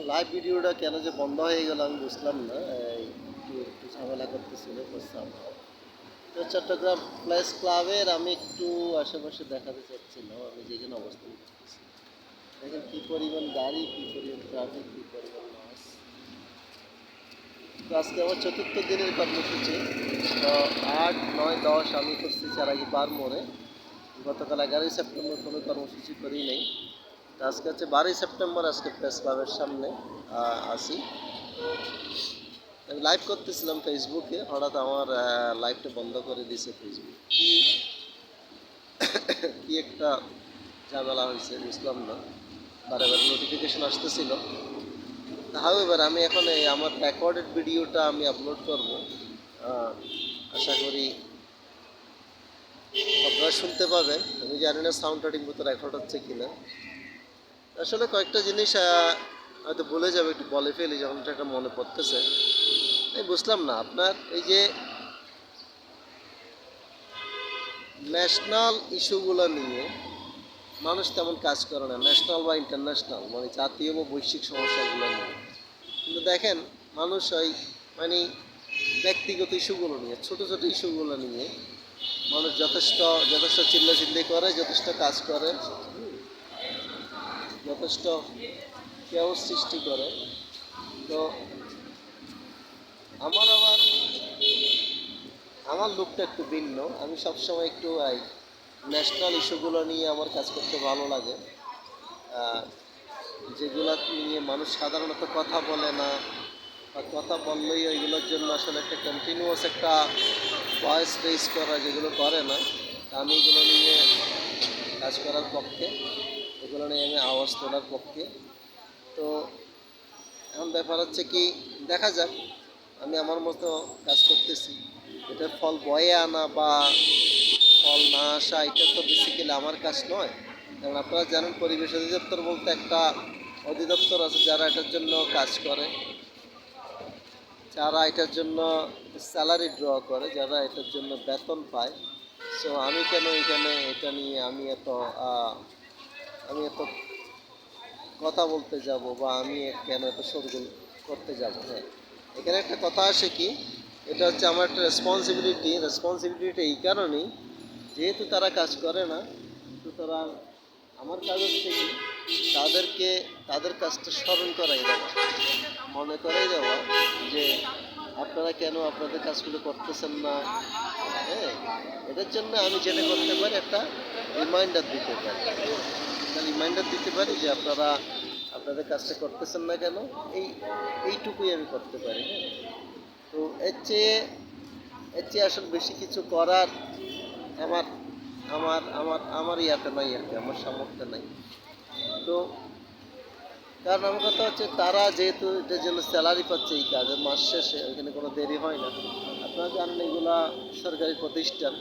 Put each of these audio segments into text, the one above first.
Live ভিডিওটা কেন যে বন্ধ হয়ে গেল আমি বুঝলাম না। একটু ঝামেলা করতেছিল বুঝলাম। তো চট্টগ্রাম প্লেস ক্লাবের আমি একটু আশেপাশে দেখাতে চাচ্ছিলাম আমি যেখানে অবস্থান করতেছি। দেখেন কী পরিমাণ গাড়ি, কী পরিমাণ ট্রাফিক, কী পরিমাণ মাস। তো আজকে আমার চতুর্থ দিনের কর্মসূচি। তো 8, 9, 10 আমি করছি চারাগিপার মোড়ে। গতকাল 11ই সেপ্টেম্বর কোনো কর্মসূচি করি নেই। তো আজকে হচ্ছে 12ই সেপ্টেম্বর, আজকে প্রেস ক্লাবের সামনে আসি। আমি লাইভ করতেছিলাম ফেসবুকে, হঠাৎ আমার লাইভটা বন্ধ করে দিয়েছে ফেসবুক। কি একটা ঝামেলা হয়েছে বুঝলাম না, বারে বারে নোটিফিকেশন আসতেছিল। হাউ এবার আমি এখন এই আমার রেকর্ডেড ভিডিওটা আমি আপলোড করব। আশা করি আপনারা শুনতে পাবেন। আমি জানি না সাউন্ডটা ঠিক মতো রেকর্ড হচ্ছে কিনা। আসলে কয়েকটা জিনিস হয়তো ভুলে যাবে, একটু বলে ফেলি যখন এটা মনে পড়তেছে। এই বুঝলাম না আপনার এই যে ন্যাশনাল ইস্যুগুলো নিয়ে মানুষ তেমন কাজ করে না, ন্যাশনাল বা ইন্টারন্যাশনাল মানে জাতীয় বা বৈশ্বিক সমস্যাগুলো নিয়ে। কিন্তু দেখেন মানুষ ওই মানে ব্যক্তিগত ইস্যুগুলো নিয়ে, ছোটো ছোটো ইস্যুগুলো নিয়ে মানুষ যথেষ্ট চিল্লাচিল্লি করে, যথেষ্ট কাজ করে, যথেষ্ট কেউ সৃষ্টি করে। তো আমার লুকটা একটু ভিন্ন। আমি সবসময় একটু ন্যাশনাল ইস্যুগুলো নিয়ে আমার কাজ করতে ভালো লাগে, যেগুলো নিয়ে মানুষ সাধারণত কথা বলে না, বা কথা বললেই ওইগুলোর জন্য আসলে একটা কন্টিনিউয়াস একটা ভয়েস রেজ করা, যেগুলো করে না। আমি এগুলো নিয়ে কাজ করার পক্ষে, এগুলো নিয়ে আমি আওয়াজ তোলার পক্ষে। তো এখন ব্যাপার হচ্ছে কি, দেখা যাক, আমি আমার মতো কাজ করতেছি। এটার ফল বয়ে আনা বা ফল না আসা এটা তো বেসিক্যালি আমার কাজ নয়। কারণ আপনারা জানেন পরিবেশ অধিদপ্তর বলতে একটা অধিদপ্তর আছে যারা এটার জন্য কাজ করে, যারা এটার জন্য স্যালারি ড্র করে, যারা এটার জন্য বেতন পায়। সো আমি কেন এখানে এটা নিয়ে আমি এত কথা বলতে যাব, বা আমি কেন এত শোরগোল করতে যাব? হ্যাঁ, এখানে একটা কথা আসে কি, এটা হচ্ছে আমার একটা রেসপন্সিবিলিটি এই কারণেই, যেহেতু তারা কাজ করে না, সুতরাং আমার কাজ হচ্ছে কি তাদের কাজটা স্মরণ করাই দেওয়া, মনে করাই দেওয়া যে আপনারা কেন আপনাদের কাজগুলো করতেছেন না। হ্যাঁ, এটার জন্য আমি যেটা করতে পারি একটা রিমাইন্ডার দিতে পারি, যে আপনারা আপনাদের কাজটা করতেছেন না কেন, এইটুকুই আমি করতে পারি। হ্যাঁ, তো এর চেয়ে আসলে বেশি কিছু করার আমার আমার আমার আমার ইয়াতে নাই আর কি, আমার সামর্থ্য নাই। তো কারণ আমার কথা হচ্ছে, তারা যেহেতু এটার জন্য স্যালারি পাচ্ছে, এই কাজের মাস শেষে ওইখানে কোনো দেরি হয় না। আপনারা জানেন এগুলা সরকারি প্রতিষ্ঠান,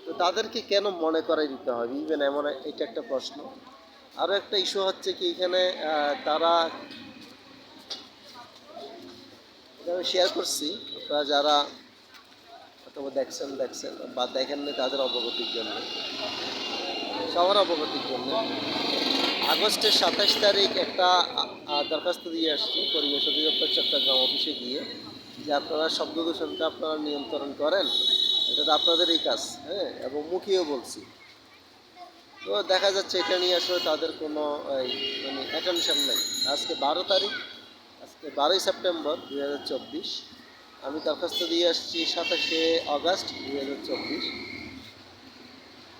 তো তাদেরকে কেন মনে করাই দিতে হবে? ইভেন এমন এটা একটা প্রশ্ন। আরও একটা ইস্যু হচ্ছে কি, এখানে তারা আমি শেয়ার করছি, আপনারা যারা অথবা দেখছেন বা দেখেননি তাদের অবগতির জন্য, সবার অবগতির জন্য, আগস্টের 27 তারিখ একটা দরখাস্ত দিয়ে আসছি পরিবেশ অধিদপ্তর চট্টগ্রাম অফিসে গিয়ে, যে আপনারা শব্দ দূষণটা আপনারা নিয়ন্ত্রণ করেন, এটা তো আপনাদেরই কাজ। হ্যাঁ, এবং মুখিয়েও বলছি। তো দেখা যাচ্ছে এটা নিয়ে আসলে তাদের কোনো মানে অ্যাটেনশন নেই। আজকে 12 তারিখ, আজকে 12ই সেপ্টেম্বর 2024, আমি দরখাস্ত দিয়ে আসছি 27শে আগস্ট 2024।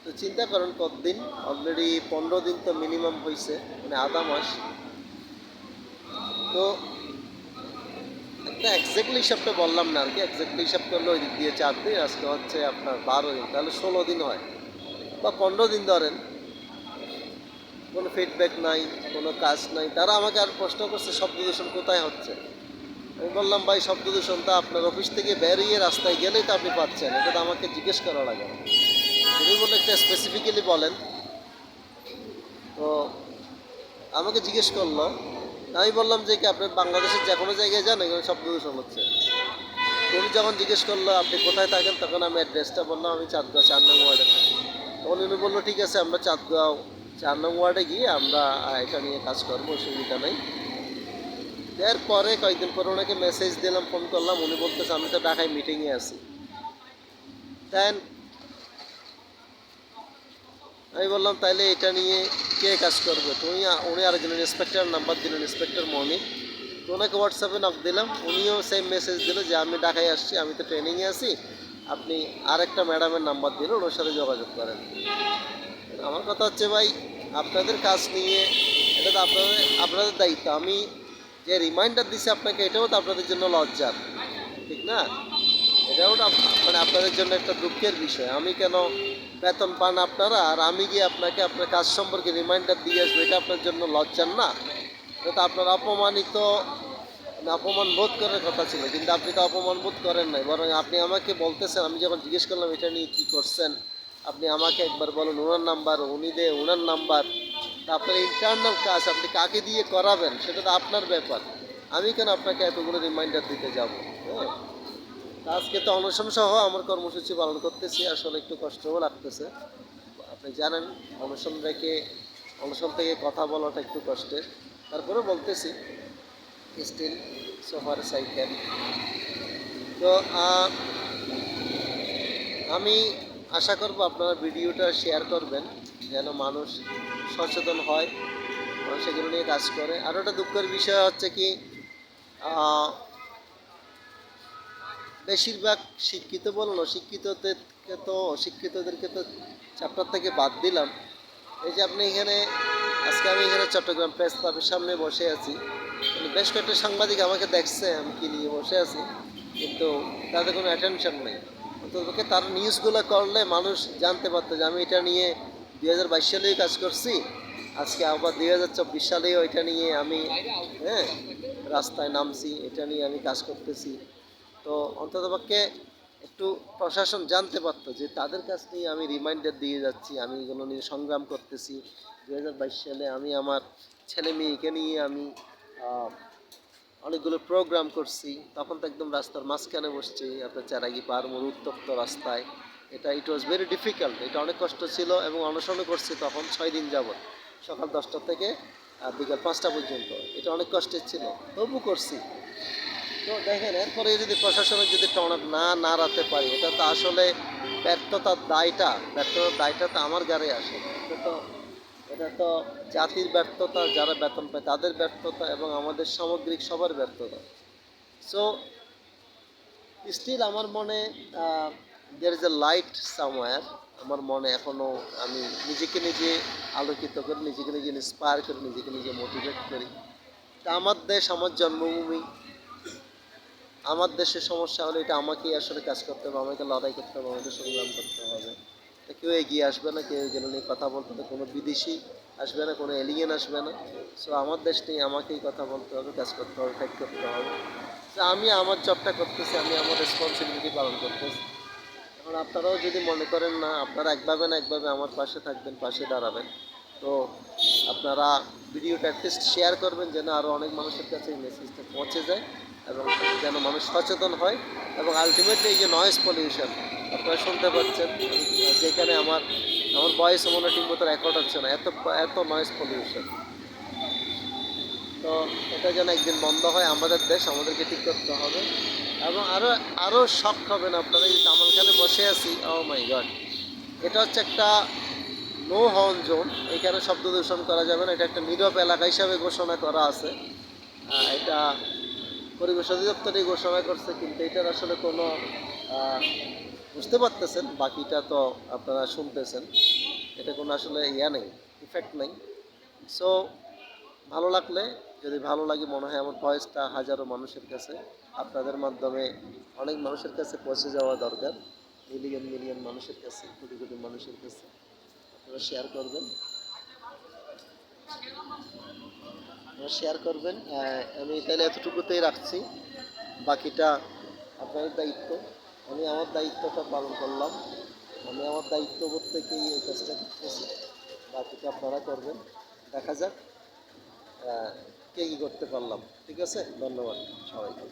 তো চিন্তা করেন কতদিন, অলরেডি 15 দিন তো মিনিমাম হয়েছে, মানে আধা মাস। তো একটা এক্স্যাক্টলি হিসাবটা বললাম না আর কি, এক্স্যাক্টলি হিসাব করলে ওই দিক দিয়ে 4 দিন, আজকে হচ্ছে আপনার 12 দিন, তাহলে 16 দিন হয়, বা 15 দিন ধরেন, কোনো ফিডব্যাক নাই, কোনো কাজ নাই। তারা আমাকে আর প্রশ্ন করছে শব্দ দূষণ কোথায় হচ্ছে। আমি বললাম ভাই, শব্দ দূষণটা আপনার অফিস থেকে বেরিয়ে রাস্তায় গেলেই তো আপনি পাচ্ছেন, এটা তো আমাকে জিজ্ঞেস করা লাগে না। যদি বলে একটা স্পেসিফিক্যালি বলেন, তো আমাকে জিজ্ঞেস করলো। আমি বললাম যে কি আপনার বাংলাদেশের যে কোনো জায়গায় যান, এখানে শব্দ দূষণ হচ্ছে। উনি যখন জিজ্ঞেস করলো আপনি কোথায় থাকেন, তখন আমি অ্যাড্রেসটা বললাম আমি চাঁদগাঁও 4 নং ওয়ার্ডে থাকি। তখন উনি বললো ঠিক আছে, আমরা চাঁদগাঁও 4 নং ওয়ার্ডে গিয়ে আমরা এটা নিয়ে কাজ করবো, অসুবিধা নেই। এরপরে কয়েকদিন পরে ওনাকে মেসেজ দিলাম, ফোন করলাম, উনি বলতেছে আমি তো ঢাকায় মিটিংয়ে আছি। দেন আমি বললাম তাইলে এটা নিয়ে কে কাজ করবে, উনি আরেকজনের ইন্সপেক্টর নাম্বার দিলেন, ইন্সপেক্টর মনির। তো ওনাকে হোয়াটসঅ্যাপে নক দিলাম, উনিও সেম মেসেজ দিল যে আমি ঢাকায় আসছি, আমি তো ট্রেনিংয়ে আছি, আপনি আরেকটা ম্যাডামের নাম্বার দিল, ওনার সাথে যোগাযোগ করেন। আমার কথা হচ্ছে ভাই, আপনাদের কাজ নিয়ে এটা তো আপনাদের দায়িত্ব। আমি যে রিমাইন্ডার দিছি আপনাকে, এটাও তো আপনাদের জন্য লজ্জার, ঠিক না? এটাও মানে আপনাদের জন্য একটা দুঃখের বিষয়। আমি কেন বেতন পান আপনারা, আর আমি গিয়ে আপনাকে আপনার কাজ সম্পর্কে রিমাইন্ডার দিয়ে আসবো, এটা আপনার জন্য লজ্জার না? এটা তো আপনার অপমানিত, মানে অপমান বোধ করার কথা ছিল, কিন্তু আপনি তো অপমান বোধ করেন নাই, বরং আপনি আমাকে বলতেছেন, আমি যখন জিজ্ঞেস করলাম এটা নিয়ে কী করছেন, আপনি আমাকে একবার বলুন ওনার নাম্বার, উনি দে ওনার নাম্বার। তা আপনার ইন্টারনাল কাজ আপনি কাকে দিয়ে করাবেন সেটা তো আপনার ব্যাপার। আমি কেন আপনাকে এতগুলো রিমাইন্ডার দিতে যাব? হ্যাঁ, আজকে তো অনশন সহ আমার কর্মসূচি পালন করতেছি, আসলে একটু কষ্টও লাগতেছে। আপনি জানেন অনশন রেখে, অনশন থেকে কথা বলাটা একটু কষ্টের, তারপরে বলতেছি স্টিল সোফার সাইকেল। তো আমি আশা করব আপনারা ভিডিওটা শেয়ার করবেন, যেন মানুষ সচেতন হয়, মানুষ এগুলো নিয়ে কাজ করে। আর একটা দুঃখের বিষয় হচ্ছে কি, আহ, বেশিরভাগ শিক্ষিত বলুন, অশিক্ষিতদেরকে তো, অশিক্ষিতদেরকে তো চ্যাপ্টার থেকে বাদ দিলাম। এই যে আপনি এখানে, আজকে আমি এখানে চট্টগ্রাম প্রেস ক্লাবের সামনে বসে আছি, বেশ কয়েকটা সাংবাদিক আমাকে দেখছে আমি কি নিয়ে বসে আছি, কিন্তু তাদের কোনো অ্যাটেনশন নেই। অন্তত তার নিউজগুলো করলে মানুষ জানতে পারতো যে আমি এটা নিয়ে 2022 সালেই কাজ করছি, আজকে আবার 2024 সালেও এটা নিয়ে আমি, হ্যাঁ, রাস্তায় নামছি, এটা নিয়ে আমি কাজ করতেছি। তো অন্ততপক্ষে একটু প্রশাসন জানতে পারতো যে তাদের কাছ নিয়ে আমি রিমাইন্ডার দিয়ে যাচ্ছি, আমি এগুলো নিয়ে সংগ্রাম করতেছি। 2022 সালে আমি আমার ছেলে মেয়েকে নিয়ে আমি অনেকগুলো প্রোগ্রাম করছি, তখন তো একদম রাস্তার মাঝখানে বসছি, আপনার চারাগি পার মোড় উত্তপ্ত রাস্তায়। ইট ওয়াজ ভেরি ডিফিকাল্ট, এটা অনেক কষ্ট ছিল, এবং অনশনও করছি তখন 6 দিন যাবত, সকাল 10টা থেকে বিকাল 5টা পর্যন্ত। এটা অনেক কষ্টের ছিল, তবু করছি। তো দেখেন, এরপরে যদি প্রশাসনের যদি টনক না নাড়াতে পারি, এটা তো আসলে ব্যর্থতার দায়টা তো আমার গাড়ে আসে। এটা তো জাতির ব্যর্থতা, যারা বেতন পায় তাদের ব্যর্থতা, এবং আমাদের সামগ্রিক সবার ব্যর্থতা। সো স্টিল আমার মনে there is a light somewhere. আমার মনে এখনও, আমি নিজেকে নিজে আলোকিত করি, নিজেকে নিজে ইন্সপায়ার করি, নিজেকে নিজে মোটিভেট করি। তা আমার দেশ, আমার জন্মভূমি, আমার দেশের সমস্যা হলে এটা আমাকেই আসলে কাজ করতে হবে, আমাকে লড়াই করতে হবে, আমাকে সংগ্রাম করতে হবে। তা কেউ এগিয়ে আসবে না, কেউ এগুলো নিয়ে কথা বলতে হবে, কোনো বিদেশি আসবে না, কোনো এলিয়েন আসবে না। সো আমার দেশ নিয়ে আমাকেই কথা বলতে হবে, কাজ করতে হবে, ফাইট করতে হবে। তো আমি আমার জবটা করতেছি, আমি আমার রেসপন্সিবিলিটি পালন করতেছি। এখন আপনারাও যদি মনে করেন না, আপনারা একভাবে না একভাবে আমার পাশে থাকবেন, পাশে দাঁড়াবেন, তো আপনারা ভিডিওটা অ্যাটলিস্ট শেয়ার করবেন, যেন আরও অনেক মানুষের কাছে এই মেসেজটা পৌঁছে যায়, এবং যেন মানুষ সচেতন হয়। এবং আলটিমেটলি এই যে নয়েজ পলিউশন আপনারা শুনতে পাচ্ছেন, যেখানে আমার আমার ভয়েস মনে ঠিক মতো রেকর্ড হচ্ছে না, এত এত নয়েজ পলিউশন। তো এটা যেন একদিন বন্ধ হয়, আমাদের দেশ, আমাদেরকে ঠিক করতে হবে। এবং আরও আরও শখ হবেন আপনারা, এই কামালখানে বসে আছি, ও মাই গড, এটা হচ্ছে একটা নো হর্ন জোন, এখানে শব্দ দূষণ করা যাবে না, এটা একটা নীরব এলাকা হিসাবে ঘোষণা করা আছে। এটা পরিবেশ অধিদপ্তরই ঘোষণা করছে, কিন্তু এটার আসলে কোনো বুঝতে পারতেছেন, বাকিটা তো আপনারা শুনতেছেন, এটা কোনো আসলে নেই, ইফেক্ট নেই। সো ভালো লাগলে, যদি ভালো লাগে, মনে হয় আমার ভয়েসটা হাজারো মানুষের কাছে, আপনাদের মাধ্যমে অনেক মানুষের কাছে পৌঁছে যাওয়া দরকার, মিলিয়ন মিলিয়ন মানুষের কাছে, কোটি কোটি মানুষের কাছে। আপনারা শেয়ার করবেন। আমি তাহলে এতটুকুতেই রাখছি, বাকিটা আপনাদের দায়িত্ব। আমি আমার দায়িত্বটা পালন করলাম, আমি আমার দায়িত্ববোধ থেকেই এই কাজটা করতেছি, বাকিটা আপনারা করবেন। দেখা যাক কে কী করতে পারলাম। ঠিক আছে, ধন্যবাদ সবাইকে।